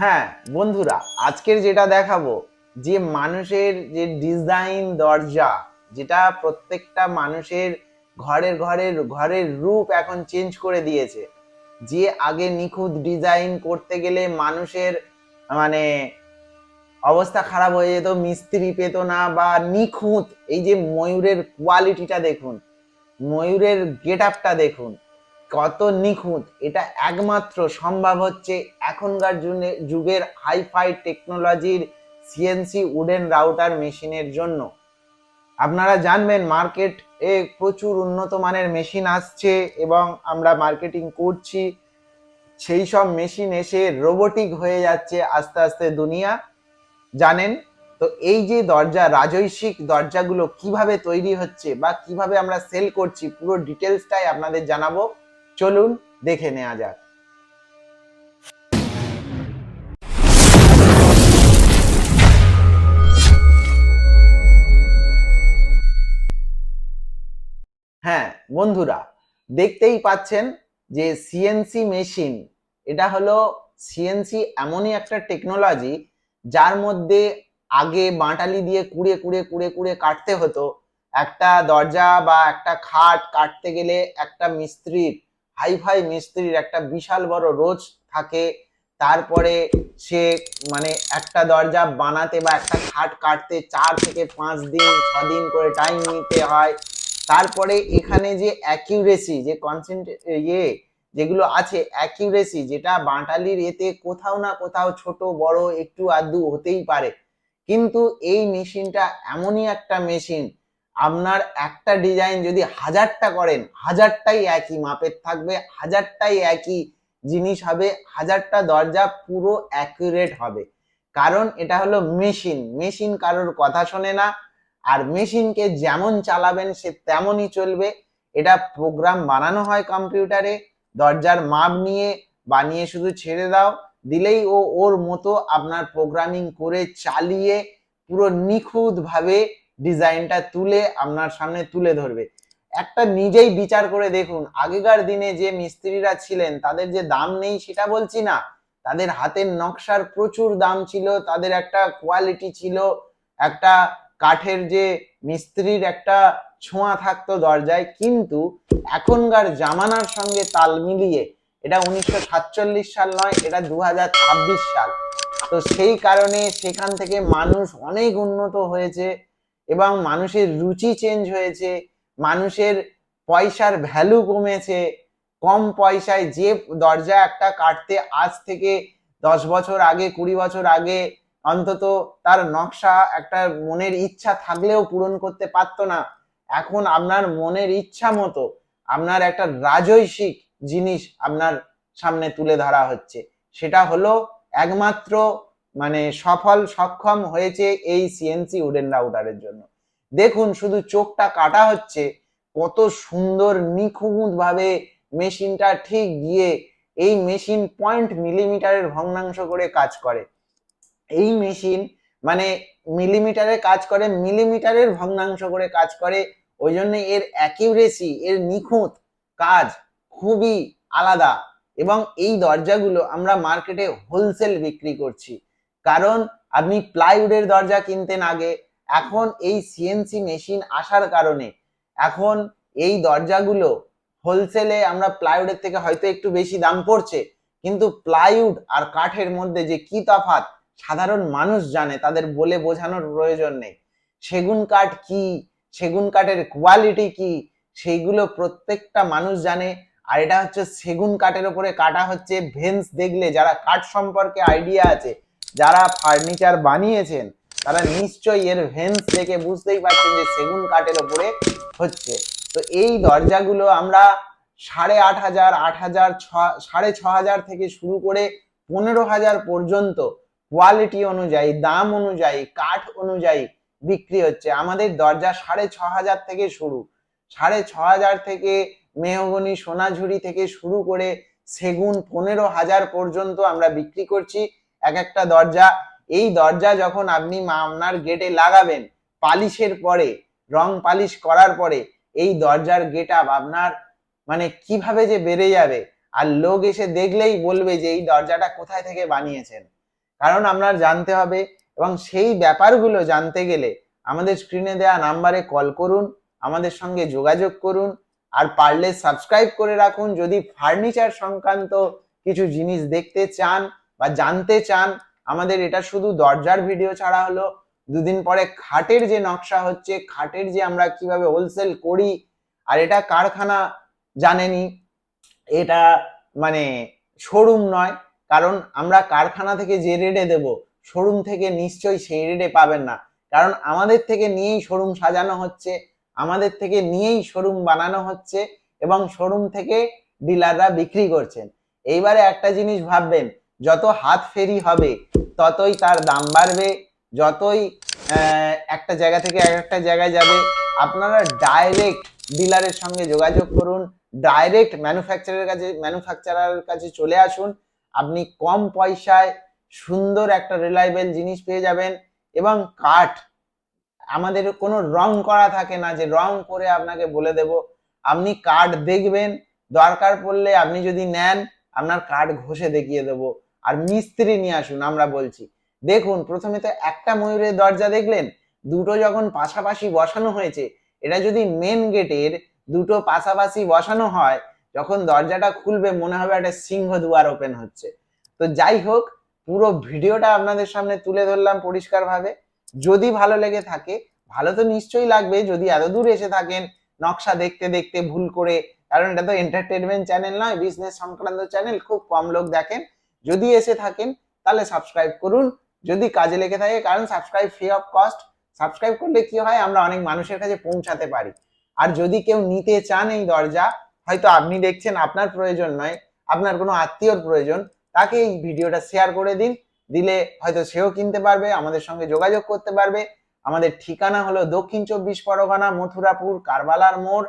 হ্যাঁ বন্ধুরা, আজকের যেটা দেখাবো, যে মানুষের যে ডিজাইন দরজা, যেটা প্রত্যেকটা মানুষের ঘরের ঘরের ঘরের রূপ এখন চেঞ্জ করে দিয়েছে। যে আগে নিখুঁত ডিজাইন করতে গেলে মানুষের মানে অবস্থা খারাপ হয়ে যেত, মিস্ত্রি পেত না বা নিখুঁত, এই যে ময়ূরের কোয়ালিটিটা দেখুন, ময়ূরের গেট আপটা দেখুন কত নিখুঁত। এটা একমাত্র সম্ভব হচ্ছে এখনকার যুগের হাইফাই টেকনোলজির সিএনসি উডেন রাউটার মেশিনের জন্য। আপনারা জানবেন মার্কেট এ প্রচুর উন্নত মানের মেশিন আসছে এবং আমরা মার্কেটিং করছি। সেই সব মেশিন এসে রোবোটিক হয়ে যাচ্ছে আস্তে আস্তে দুনিয়া, জানেন তো। এই যে দরজা, রাজস্বিক দরজাগুলো কিভাবে তৈরি হচ্ছে বা কিভাবে আমরা সেল করছি, পুরো ডিটেলসটাই আপনাদের জানাবো। চলুন দেখে নেওয়া যাক। হ্যাঁ বন্ধুরা, দেখতেই পাচ্ছেন যে সিএনসি মেশিন, এটা হলো সিএনসি এমনই একটা টেকনোলজি যার মধ্যে আগে বাঁটালি দিয়ে কুড়ে কুড়ে কুড়ে কুড়ে কাটতে হতো। একটা দরজা বা একটা খাট কাটতে গেলে একটা মিস্ত্রির, হাইফাই মিস্ত্রির একটা বিশাল বড় রোজ থাকে। তারপরে সে মানে একটা দরজা বানাতে বা একটা খাট কাটতে 4 থেকে 5 দিন 6 দিন করে টাইম নিতে হয়। তারপরে এখানে যে অ্যাকিউরেসি, যে যেগুলো আছে অ্যাকিউরেসি, যেটা বাঁটালির এতে কোথাও না কোথাও ছোট বড় একটু আধটু হতেই পারে, কিন্তু এই মেশিনটা এমনই একটা মেশিন, আপনার একটা ডিজাইন যদি 1000টা করেন, 1000টাই একই মাপের থাকবে, 1000টাই একই জিনিস হবে, 1000টা দরজা পুরো অ্যাকুরেট হবে। কারণ এটা হলো মেশিন, মেশিন কারোর কথা শোনে না, আর মেশিনকে যেমন চালাবেন সে তেমনই চলবে। এটা প্রোগ্রাম বানানো হয় কম্পিউটারে, দরজার মাপ নিয়ে বানিয়ে শুধু ছেড়ে দাও, দিলেই ও ওর মতো আপনার প্রোগ্রামিং করে চালিয়ে পুরো নিখুঁত ভাবে ডিজাইনটা তুলে আপনার সামনে তুলে ধরবে। একটা নিজেই বিচার করে দেখুন, আগেকার দিনে যে মিস্ত্রিরা ছিলেন তাদের যে দাম নেই সেটা বলছি না, তাদের হাতের নকশার প্রচুর দাম ছিল, তাদের একটা কোয়ালিটি ছিল, একটা কাঠের যে মিস্ত্রির একটা ছোঁয়া থাকতো দরজায়। কিন্তু এখনকার জামানার সঙ্গে তাল মিলিয়ে, এটা 1947 সাল নয়, এটা 2026 সাল, তো সেই কারণে সেখান থেকে মানুষ অনেক উন্নত হয়েছে এবং মানুষের রুচি চেঞ্জ হয়েছে, মানুষের পয়সার ভ্যালু কমেছে। কম পয়সায় যে দরজা একটা কাটতে আজ থেকে 10 বছর আগে, 20 বছর আগে অন্তত তার নকশা একটা মনের ইচ্ছা থাকলেও পূরণ করতে পারতো না, এখন আপনার মনের ইচ্ছা মতো আপনার একটা রাজস্বিক জিনিস আপনার সামনে তুলে ধরা হচ্ছে। সেটা হলো একমাত্র সক্ষম হয়েছে এই সিএনসি উডেন রাউটারের জন্য। দেখুন শুধু চোখটা কাটা হচ্ছে, কত সুন্দর নিখুঁত ভাবে মেশিনটা ঠিক গিয়ে, এই মেশিন 0.মিলিমিটারের ভগ্নাংশ করে কাজ করে। এই মেশিন মানে মিলিমিটারে কাজ করে, মিলিমিটারের ভগ্নাংশ করে কাজ করে। ওই জন্য এর অ্যাকিউরেসি, এর নিখুঁত কাজ খুবই আলাদা। এবং এই দরজাগুলো আমরা মার্কেটে হোলসেল বিক্রি করছি। কারণ আপনি প্লাইউডের দরজা কিনতেন আগে, এখন এই সিএনসি মেশিন আসার কারণে এখন এই দরজাগুলো হোলসেলে আমরা প্লাইউডের থেকে হয়তো একটু বেশি দাম পড়ছে, কিন্তু প্লাইউড আর কাঠের মধ্যে যে কি তফাৎ সাধারণ মানুষ জানে, তাদের বলে বোঝানোর প্রয়োজন নেই। সেগুন কাঠ কি, সেগুন কাঠের কোয়ালিটি কি, সেইগুলো প্রত্যেকটা মানুষ জানে। আর এটা হচ্ছে সেগুন কাঠের উপরে কাটা হচ্ছে। ভেন্স দেখলে, যারা কাঠ সম্পর্কে আইডিয়া আছে, যারা ফার্নিচার বানিয়েছেন, তারা নিশ্চয়ই এর ভেন্স দেখে বুঝতেই পারছেন যে সেগুন কাঠের উপরে হচ্ছে। তো এই দরজাগুলো আমরা 8,500, 8,000, 6,500 থেকে শুরু করে 15,000 পর্যন্ত কোয়ালিটি অনুযায়ী, দাম অনুযায়ী, কাঠ অনুযায়ী বিক্রি হচ্ছে। আমাদের দরজা 6,500 থেকে শুরু, 6,500 থেকে মেহগনি, সোনাঝুরি থেকে শুরু করে সেগুন 15,000 পর্যন্ত আমরা বিক্রি করছি এক একটা দরজা। এই দরজা যখন আপনি আপনার গেটে লাগাবেন, পালিশের পরে, রং পালিশ করার পরে, এই দরজার গেট আপ আপনার কিভাবে যে বেড়ে যাবে, আর লোক এসে দেখলেই বলবে যে এই দরজাটা কোথায় থেকে বানিয়েছেন। কারণ আপনার জানতে হবে, এবং সেই ব্যাপারগুলো জানতে গেলে আমাদের স্ক্রিনে দেওয়া নাম্বারে কল করুন, আমাদের সঙ্গে যোগাযোগ করুন, আর পারলে সাবস্ক্রাইব করে রাখুন যদি ফার্নিচার সংক্রান্ত কিছু জিনিস দেখতে চান বা জানতে চান। আমাদের এটা শুধু দরজার ভিডিও ছাড়া হলো, দুদিন পরে খাটের যে নকশা হচ্ছে, খাটের যে আমরা কিভাবে হোলসেল করি, আর এটা কারখানা জানেনি, এটা মানে শোরুম নয়, কারণ আমরা কারখানা থেকে যে রেটে দেব শোরুম থেকে নিশ্চয়ই সেই রেটে পাবেন না, কারণ আমাদের থেকে নিয়েই শোরুম সাজানো হচ্ছে, আমাদের থেকে নিয়েই শোরুম বানানো হচ্ছে, এবং শোরুম থেকে ডিলাররা বিক্রি করছেন। এইবারে একটা জিনিস ভাববেন, যত হাত ফেরি হবে ততই তার দাম বাড়বে, যতই একটা জায়গা থেকে একটা জায়গায় যাবে। আপনারা ডাইরেক্ট ডিলারের সঙ্গে যোগাযোগ করুন, ডাইরেক্ট ম্যানুফ্যাকচারারের কাছে চলে আসুন। আপনি কম পয়সায় সুন্দর একটা রিলায়েবল জিনিস পেয়ে যাবেন। এবং কাঠ আমাদের কোনো রং করা থাকে না যে রং করে আপনাকে বলে দেব, আপনি কাঠ দেখবেন, দরকার পড়লে আপনি যদি নেন আপনার কাঠ ঘষে দেখিয়ে দেব। আর মিস্ত্রি নিয়ে আসুন, আমরা বলছি দেখুন, প্রথমে তো একটা ময়ূরের দরজা দেখলেন, দুটো যখন পাশাপাশি বসানো হয়েছে, এটা যদি মেন গেটের দুটো পাশাপাশি বসানো হয়, যখন দরজাটা খুলবে মনে হবে একটা সিংহ দুয়ার ওপেন হচ্ছে। তো যাই হোক, পুরো ভিডিওটা আপনাদের সামনে তুলে ধরলাম পরিষ্কারভাবে। যদি ভালো লেগে থাকে, ভালো তো নিশ্চয়ই লাগবে যদি এত দূর এসে থাকেন নকশা দেখতে দেখতে ভুল করে, কারণ এটা তো এন্টারটেনমেন্ট চ্যানেল নয়, বিজনেস সংক্রান্ত চ্যানেল, খুব কম লোক দেখেন। যদি এসে থাকেন তাহলে সাবস্ক্রাইব করুন যদি কাজে লেগে থাকে, কারণ subscribe free of cost. Subscribe করলে কি হয়, আমরা অনেক মানুষের কাছে পৌঁছাতে পারি। আর যদি কেউ নিতে চান এই দরজা, হয়তো আপনি দেখছেন আপনার প্রয়োজন নয়, আপনার কোনো আত্মীয়র প্রয়োজন, তাকে এই ভিডিওটা শেয়ার করে দিন, দিলে হয়তো সেও কিনতে পারবে, আমাদের সঙ্গে যোগাযোগ করতে পারবে। আমাদের ঠিকানা হলো দক্ষিণ 24 পরগনা, মথুরাপুর, কারবালার মোড়।